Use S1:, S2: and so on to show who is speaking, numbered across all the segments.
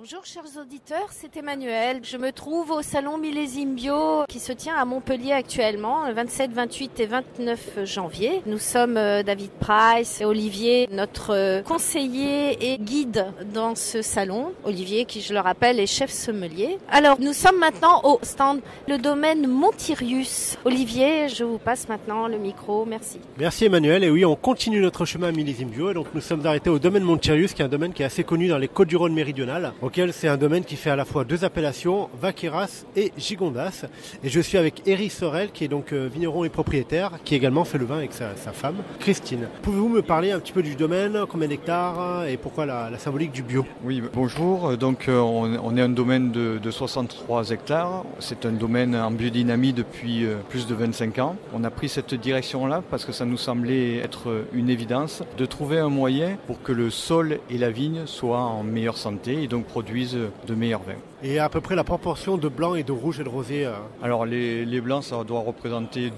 S1: Bonjour chers auditeurs, c'est Emmanuel. Je me trouve au salon Millésime Bio qui se tient à Montpellier actuellement, le 27, 28 et 29 janvier. Nous sommes David Price et Olivier, notre conseiller et guide dans ce salon. Olivier qui, je le rappelle, est chef sommelier. Alors nous sommes maintenant au stand le domaine Montirius. Olivier, je vous passe maintenant le micro, merci.
S2: Merci Emmanuel, et oui, on continue notre chemin à Millésime Bio, et donc nous sommes arrêtés au domaine Montirius, qui est un domaine qui est assez connu dans les Côtes-du-Rhône méridionales, auquel c'est un domaine qui fait à la fois deux appellations, Vaqueras et Gigondas. Et je suis avec Éric Sorel, qui est donc vigneron et propriétaire, qui également fait le vin avec sa femme, Christine. Pouvez-vous me parler un petit peu du domaine, combien d'hectares et pourquoi la symbolique du bio?
S3: Oui, bonjour. Donc on est un domaine de 63 hectares. C'est un domaine en biodynamie depuis plus de 25 ans. On a pris cette direction-là parce que ça nous semblait être une évidence de trouver un moyen pour que le sol et la vigne soient en meilleure santé et donc produisent de meilleurs vins.
S2: Et à peu près la proportion de blanc et de rouge et de rosé
S3: Alors les blancs, ça doit représenter 2%,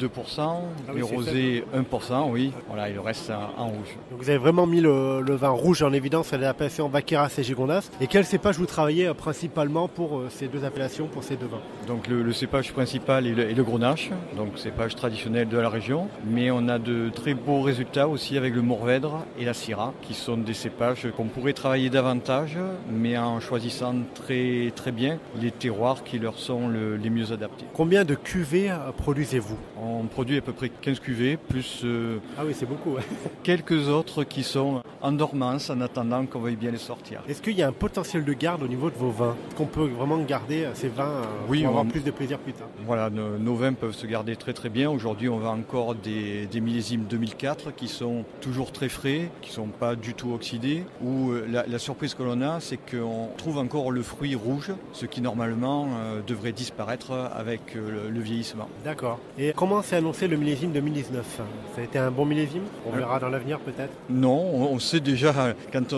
S3: les rosés 1%, oui. Voilà, et le reste en rouge.
S2: Donc vous avez vraiment mis le vin rouge en évidence à l'appellation Vaqueras et Gigondas. Et quel cépage vous travaillez principalement pour ces deux appellations, pour ces deux vins?
S3: Donc le cépage principal est le Grenache, donc cépage traditionnel de la région. Mais on a de très beaux résultats aussi avec le Mourvèdre et la Syrah, qui sont des cépages qu'on pourrait travailler davantage, mais en choisissant très bien les terroirs qui leur sont les mieux adaptés.
S2: Combien de cuvées produisez-vous?
S3: On produit à peu près 15 cuvées, plus
S2: ah oui, c'est beaucoup, ouais.
S3: Quelques autres qui sont en dormance en attendant qu'on veuille bien les sortir.
S2: Est-ce qu'il y a un potentiel de garde au niveau de vos vins? Est-ce qu'on peut vraiment garder ces vins pour avoir plus de plaisir plus tard?
S3: Voilà, nos vins peuvent se garder très bien. Aujourd'hui, on vend encore des millésimes 2004 qui sont toujours très frais, qui ne sont pas du tout oxydés. Où la surprise que l'on a, c'est qu'on trouve encore le fruit rouge, ce qui normalement devrait disparaître avec le vieillissement.
S2: D'accord. Et comment s'est annoncé le millésime 2019? Ça a été un bon millésime? On verra dans l'avenir peut-être?
S3: Non, on sait déjà, quand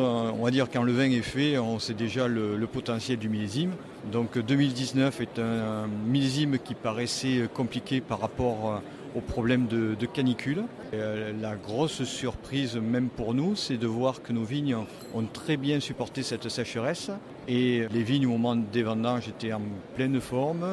S3: le vin est fait, on sait déjà le potentiel du millésime. Donc 2019 est un millésime qui paraissait compliqué par rapport au problème de canicule. La grosse surprise, même pour nous, c'est de voir que nos vignes ont très bien supporté cette sécheresse. Et les vignes, au moment des vendanges, étaient en pleine forme,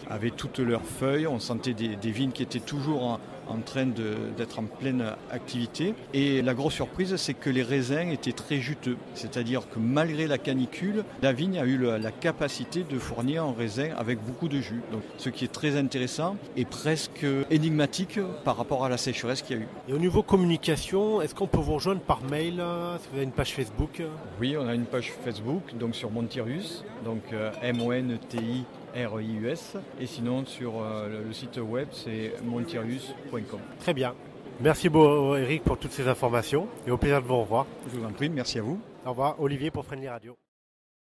S3: avaient toutes leurs feuilles. On sentait des vignes qui étaient toujours en train d'être en pleine activité. Et la grosse surprise, c'est que les raisins étaient très juteux. C'est-à-dire que malgré la canicule, la vigne a eu la capacité de fournir un raisin avec beaucoup de jus. Donc, ce qui est très intéressant et presque énigmatique par rapport à la sécheresse qu'il y a eu.
S2: Et au niveau communication, est-ce qu'on peut vous rejoindre par mail? Est-ce que vous avez une page Facebook?
S3: Oui, on a une page Facebook, donc sur Montirius, donc Montirius. Et sinon sur le site web c'est montirius.com.
S2: Très bien. Merci beaucoup Eric pour toutes ces informations et au plaisir de vous revoir.
S3: Je vous en prie, merci à vous.
S2: Au revoir Olivier pour Friendly Radio.